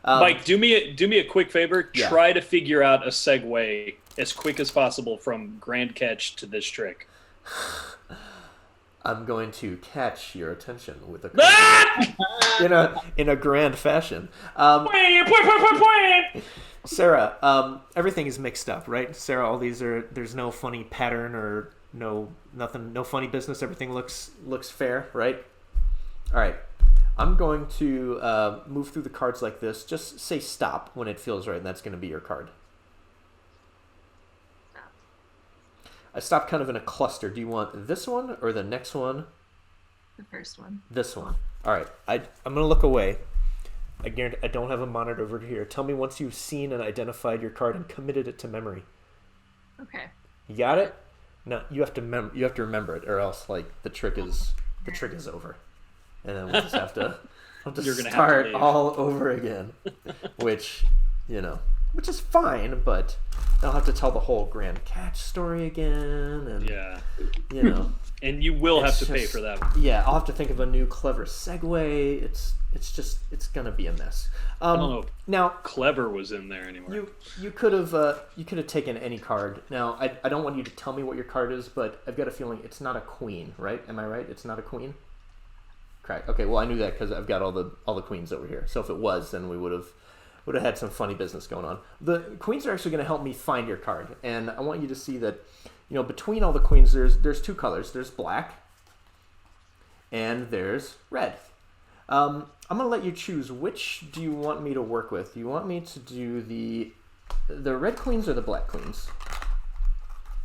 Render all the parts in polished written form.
Mike, do me a quick favor. Yeah. Try to figure out a segue as quick as possible from grand catch to this trick. I'm going to catch your attention with a Ah! in a grand fashion. Sarah, everything is mixed up, right? Sarah, all these there's no funny pattern or nothing, no funny business. Everything looks fair, right? All right. I'm going to move through the cards like this. Just say stop when it feels right, and that's going to be your card. Stop. I stopped kind of in a cluster. Do you want this one or the next one? The first one. This one. All right. I'm going to look away. I guarantee I don't have a monitor over here. Tell me once you've seen and identified your card and committed it to memory. Okay. You got it? No, you have to remember it, or else like the trick is over, and then we'll just have to You're gonna start have to leave. all over again, which is fine, but I'll have to tell the whole grand catch story again, and Yeah. And you will have It's to pay just- for that. yeah, I'll have to think of a new clever segue. It's gonna be a mess. I don't know if Now clever was in there anymore. you could have taken any card. Now I don't want you to tell me what your card is, but I've got a feeling it's not a queen, right? Am I right? It's not a queen. Correct. Okay. Well, I knew that because I've got all the queens over here. So if it was, then we would have had some funny business going on. The queens are actually going to help me find your card, and I want you to see that between all the queens, there's two colors. There's black, and there's red. I'm going to let you choose which do you want me to work with. Do you want me to do the red queens or the black queens?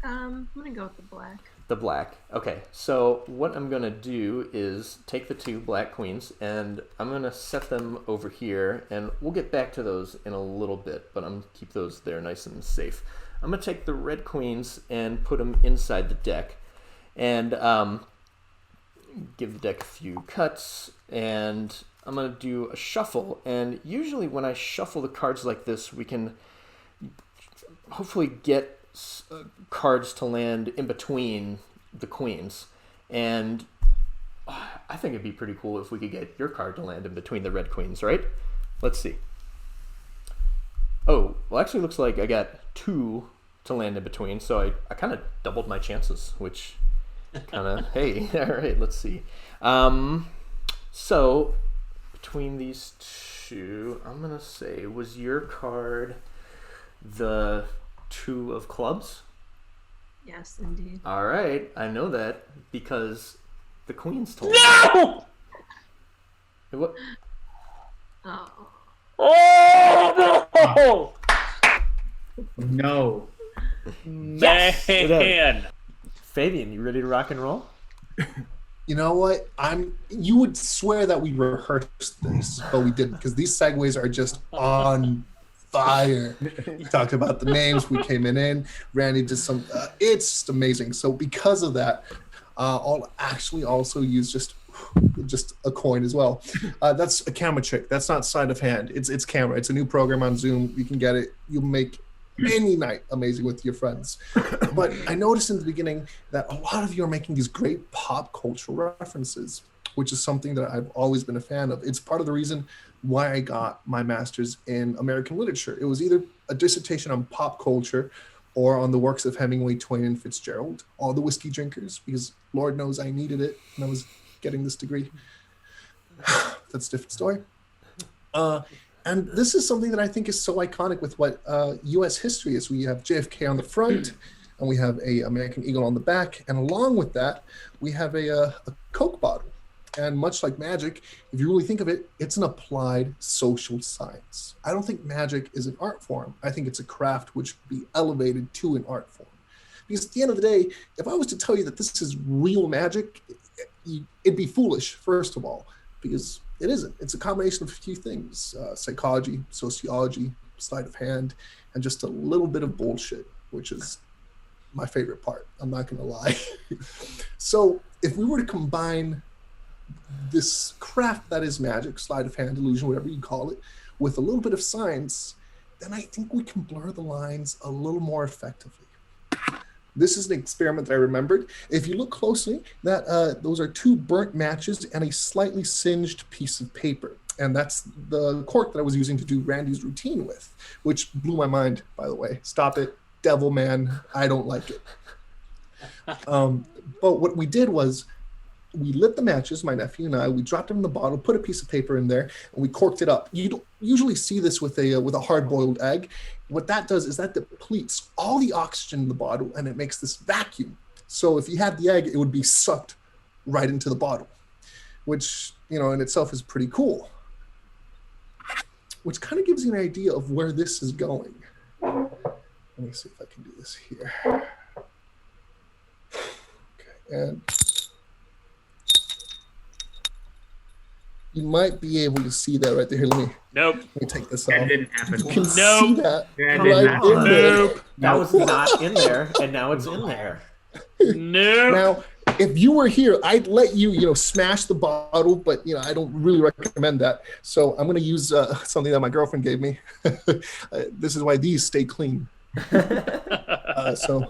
I'm gonna go with the black. The black. Okay, so what I'm going to do is take the two black queens, and I'm going to set them over here, and we'll get back to those in a little bit, but I'm going to keep those there nice and safe. I'm going to take the red queens and put them inside the deck, and give the deck a few cuts, and I'm going to do a shuffle. And usually when I shuffle the cards like this, we can hopefully get cards to land in between the queens, and I think it'd be pretty cool if we could get your card to land in between the red queens, right? Let's see. Oh, well, actually looks like I got two to land in between, so I kind of doubled my chances, which kind of, hey, all right, let's see. So between these two, I'm going to say, was your card the two of clubs? Yes, indeed. All right, I know that because the queens told No! me. What? Oh. Oh No. Yes! man! Fabian, you ready to rock and roll? You know what? You would swear that we rehearsed this, but we didn't, because these segues are just on fire. We talked about the names. We came in. Randy did some. It's just amazing. So because of that, I'll actually also use just a coin as well. That's a camera trick. That's not sleight of hand. It's camera. It's a new program on Zoom. You can get it. You'll make any night amazing with your friends. But I noticed in the beginning that a lot of you are making these great pop cultural references, which is something that I've always been a fan of. It's part of the reason why I got my master's in American literature. It was either a dissertation on pop culture or on the works of Hemingway, Twain, and Fitzgerald, all the whiskey drinkers, because Lord knows I needed it when I was getting this degree. That's a different story. And this is something that I think is so iconic with what U.S. history is. We have JFK on the front, and we have a American Eagle on the back, and along with that, we have a Coke bottle. And much like magic, if you really think of it, it's an applied social science. I don't think magic is an art form. I think it's a craft which would be elevated to an art form. Because at the end of the day, if I was to tell you that this is real magic, it'd be foolish, first of all, because it isn't. It's a combination of a few things: psychology, sociology, sleight of hand, and just a little bit of bullshit, which is my favorite part. I'm not going to lie. So if we were to combine this craft that is magic, sleight of hand, illusion, whatever you call it, with a little bit of science, then I think we can blur the lines a little more effectively. This is an experiment that I remembered. If you look closely, those are two burnt matches and a slightly singed piece of paper. And that's the cork that I was using to do Randy's routine with, which blew my mind, by the way. Stop it, devil man. I don't like it. But what we did was we lit the matches, my nephew and I. We dropped them in the bottle, put a piece of paper in there, and we corked it up. You don't usually see this with a hard-boiled egg. What that does is that depletes all the oxygen in the bottle, and it makes this vacuum. So if you had the egg, it would be sucked right into the bottle, which, you know, in itself is pretty cool. Which kind of gives you an idea of where this is going. Let me see if I can do this here. Okay, and you might be able to see that right there. Here, let me take this That off. didn't happen. You can see that That right did not in there. Nope. That was not in there, and now it's in there. Nope. Now, if you were here, I'd let you, you know, smash the bottle, but, you know, I don't really recommend that. So I'm going to use something that my girlfriend gave me. This is why these stay clean. So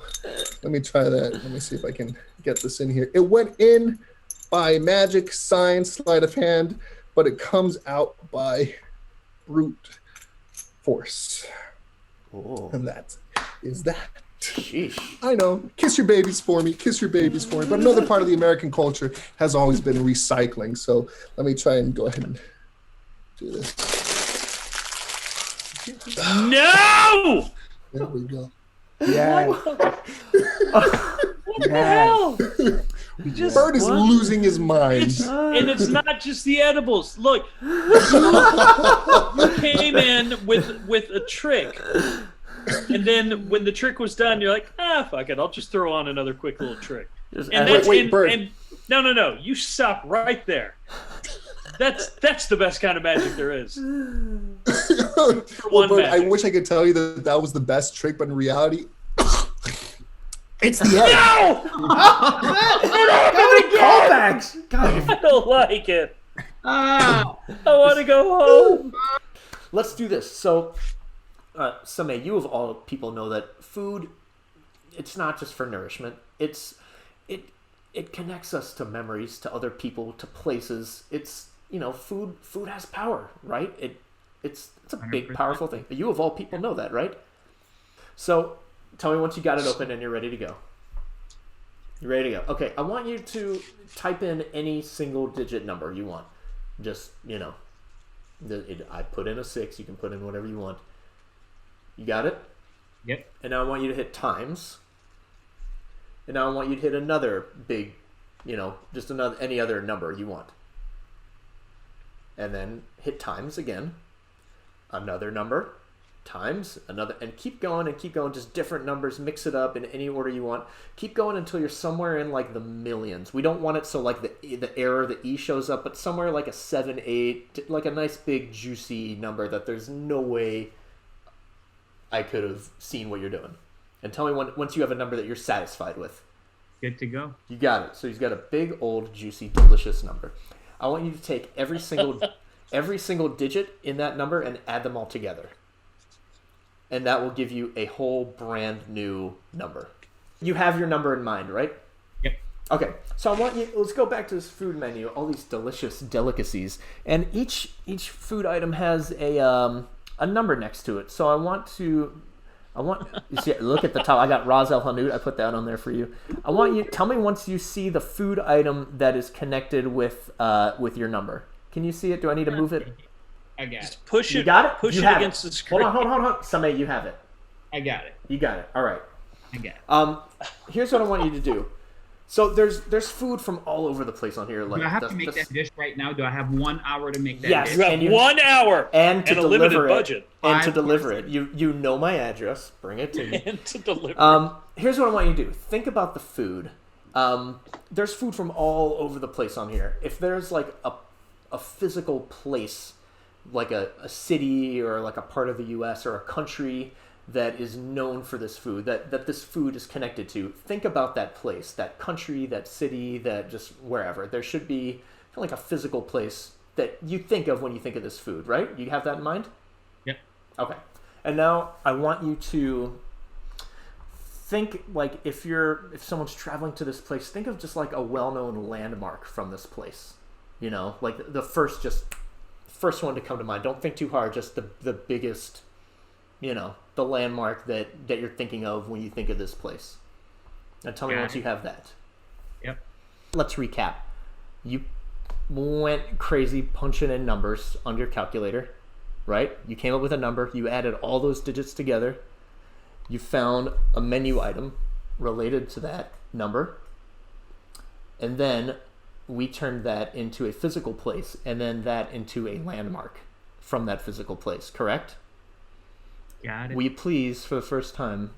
let me try that. Let me see if I can get this in here. It went in by magic, science, sleight of hand, but it comes out by brute force. Oh, And that is that. sheesh. I know. Kiss your babies for me. Kiss your babies for me. But another part of the American culture has always been recycling. So let me try and go ahead and do this. No! There we go. Yeah. What the hell? Just Bird is losing his mind. and it's not just the edibles. Look, you came in with a trick, and then when the trick was done, you're like, fuck it, I'll just throw on another quick little trick. Just And add- that's Wait, Bird. and no, you stop right there. That's the best kind of magic there is. Well, One Bird, I magic. wish I could tell you that that was the best trick, but in reality, it's the egg. No! How many callbacks? God, I don't like it. Oh, I want to go home. let's do this. So, Sameh, you of all people know that food, it's not just for nourishment. It connects us to memories, to other people, to places. It's, you know, food has power, right? It's a big, 100%. powerful thing. You of all people know that, right? So, tell me once you got it open and you're ready to go. You're ready to go. Okay, I want you to type in any single digit number you want. Just, you know, I put in a 6. You can put in whatever you want. You got it? yep. And now I want you to hit times. And now I want you to hit another big, you know, just any other number you want. And then hit times again. Another number. Times. Another. And keep going, just different numbers. Mix it up in any order you want. Keep going until you're somewhere in like the millions. We don't want it so like the error, the E shows up, but somewhere like a 7, 8, like a nice big juicy number that there's no way I could have seen what you're doing. And tell me once you have a number that you're satisfied with. Good to go. You got it. So he's got a big, old, juicy, delicious number. I want you to take every single digit in that number and add them all together. And that will give you a whole brand new number. You have your number in mind, right? Yep. Okay. So I want you. Let's go back to this food menu. All these delicious delicacies, and each food item has a number next to it. So I want you see, look at the top. I got Ras El Hanout. I put that on there for you. I want you. Tell me once you see the food item that is connected with your number. Can you see it? Do I need to move it? I got it. Just push You it. got it. Push You it have against it. the screen. Hold on. Sameh, you have it. I got it. You got it. All right. I got it. Here's what I want you to do. So there's food from all over the place on here. Like Do I have to make that dish right now? Do I have 1 hour to make that Yes. dish? You have And you- 1 hour and to a deliver limited it, budget. and to Five deliver it. You know my address. Bring it to me. and to deliver. Here's what I want you to do. Think about the food. There's food from all over the place on here. If there's like a physical place, like a city or like a part of the U.S. or a country that is known for this food, that this food is connected to, think about that place, that country, that city, that just wherever. There should be kind of like a physical place that you think of when you think of this food, right? You have that in mind? Yep. Okay. And now I want you to think like if someone's traveling to this place, think of just like a well-known landmark from this place. You know, like the first just first one to come to mind. Don't think too hard. Just the biggest, the landmark that you're thinking of when you think of this place. Now tell me once you have that. Yep. Let's recap. You went crazy punching in numbers on your calculator, right? You came up with a number. You added all those digits together. You found a menu item related to that number. And then we turned that into a physical place and then that into a landmark from that physical place, correct? Got it. Will you please, for the first time,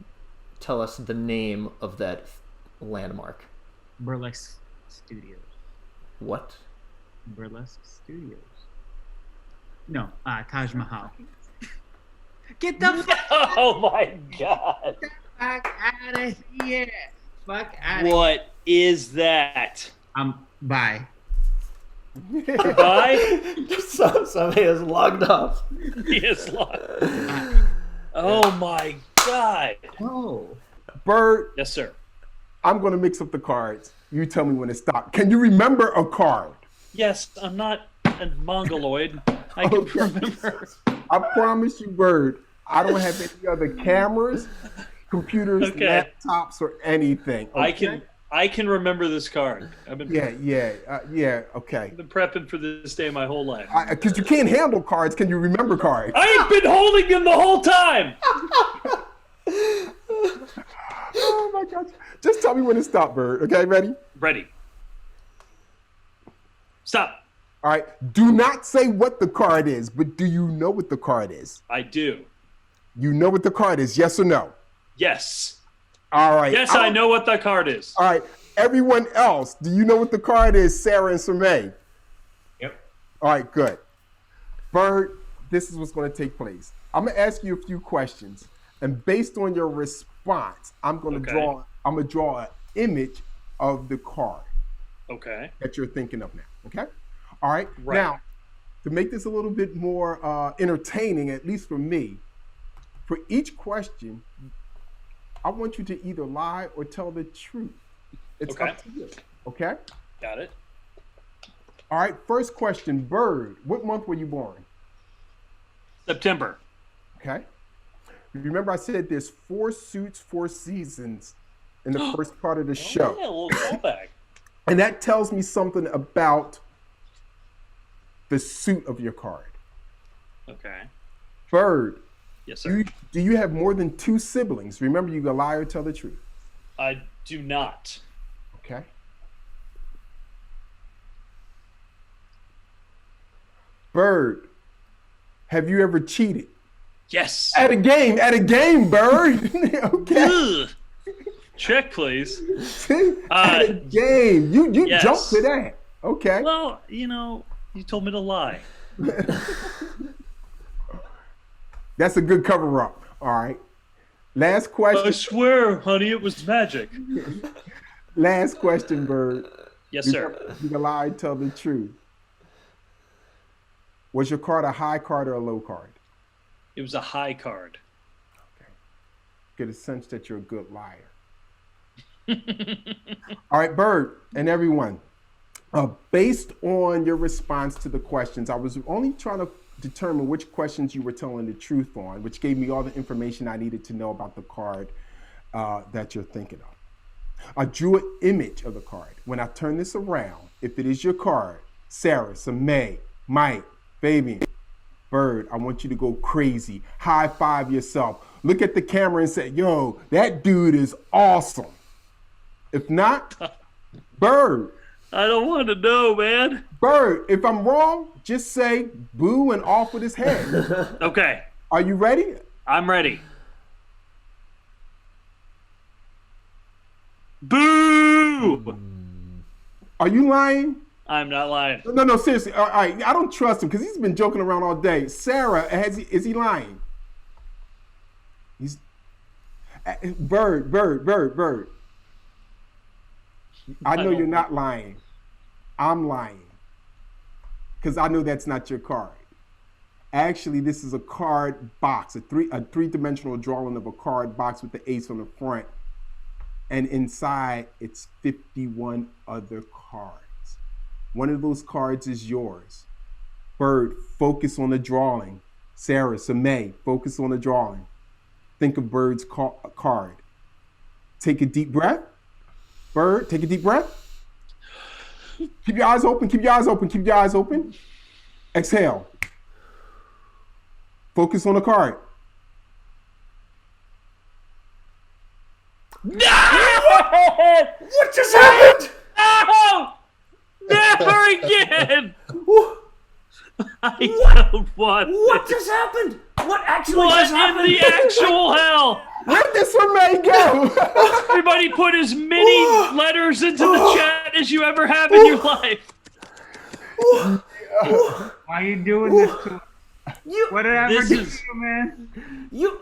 tell us the name of that landmark? Burlesque Studios. What? Burlesque Studios. No, Taj Mahal. Get the Oh my God! fuck out of here! Fuck out of here! What is that? Bye. Goodbye. Somebody is logged off. He is locked. Oh my God! Oh. Bird, Yes, sir. I'm going to mix up the cards. You tell me when to stop. Can you remember a card? Yes, I'm not a mongoloid. I can Okay. remember. I promise you, Bird, I don't have any other cameras, computers, Okay. laptops, or anything. Okay? I can remember this card. I've been okay. been prepping for this day my whole life. Because you can't handle cards. Can you remember cards? I've been holding them the whole time. Oh my gosh. Just tell me when to stop, Bird. Okay, ready? Ready. Stop. All right. Do not say what the card is, but do you know what the card is? I do. You know what the card is, yes or no? Yes. All right. Yes, I know what that card is. All right. Everyone else, do you know what the card is, Sarah and Sameh? Yep. All right, good. Bird, this is what's going to take place. I'm going to ask you a few questions, and based on your response, I'm going to Okay. draw an image of the card Okay. that you're thinking of now. Okay? All right. Right. Now, to make this a little bit more entertaining, at least for me, for each question, I want you to either lie or tell the truth. It's Okay. up to you. Okay? Got it. All right. First question, Bird. What month were you born? September. Okay. Remember I said there's 4 suits, 4 seasons in the first part of the show. Yeah, a little callback. And that tells me something about the suit of your card. Okay. Bird, Yes, sir. do you have more than 2 siblings? Remember, you can lie or tell the truth. I do not. Okay. Bird, have you ever cheated? Yes. At a game, Bird. Okay. Ugh. Check, please. At a game. You yes. jumped to that. Okay. Well, you told me to lie. That's a good cover up. All right. Last question. I swear, honey, it was magic. Last question, Bird. Yes, sir. You can lie, tell the truth. Was your card a high card or a low card? It was a high card. Get a sense that you're a good liar. All right, Bird and everyone. Based on your response to the questions, I was only trying to determine which questions you were telling the truth on, which gave me all the information I needed to know about the card that you're thinking of. I drew an image of the card. When I turn this around, if it is your card, Sarah, Sameh, Mike, Fabian, Bird, I want you to go crazy. High five yourself. Look at the camera and say, yo, that dude is awesome. If not, Bird. I don't want to know, man. Bird, if I'm wrong, just say boo and off with his head. Okay. Are you ready? I'm ready. Boo! Are you lying? I'm not lying. No, seriously. All right, I don't trust him because he's been joking around all day. Sarah, is he lying? He's Bird. I know you're not lying. I'm lying because I know that's not your card. Actually, this is a card box, a three-dimensional drawing of a card box with the ace on the front, and inside it's 51 other cards. One of those cards is yours, Bird, focus on the drawing. Sarah, Sameh, focus on the drawing. Think of Bird's card. Take a deep breath. Bird, take a deep breath. Keep your eyes open, keep your eyes open, keep your eyes open. Exhale. Focus on the card. No! What just happened? No! Never again! I don't want What this. just happened? What actually What just in happened? the actual hell? Where did Sameh go? Everybody put as many letters into the chat as you ever have in your life. Why are you doing this to us? You, What did I ever This do is- to you, man? you,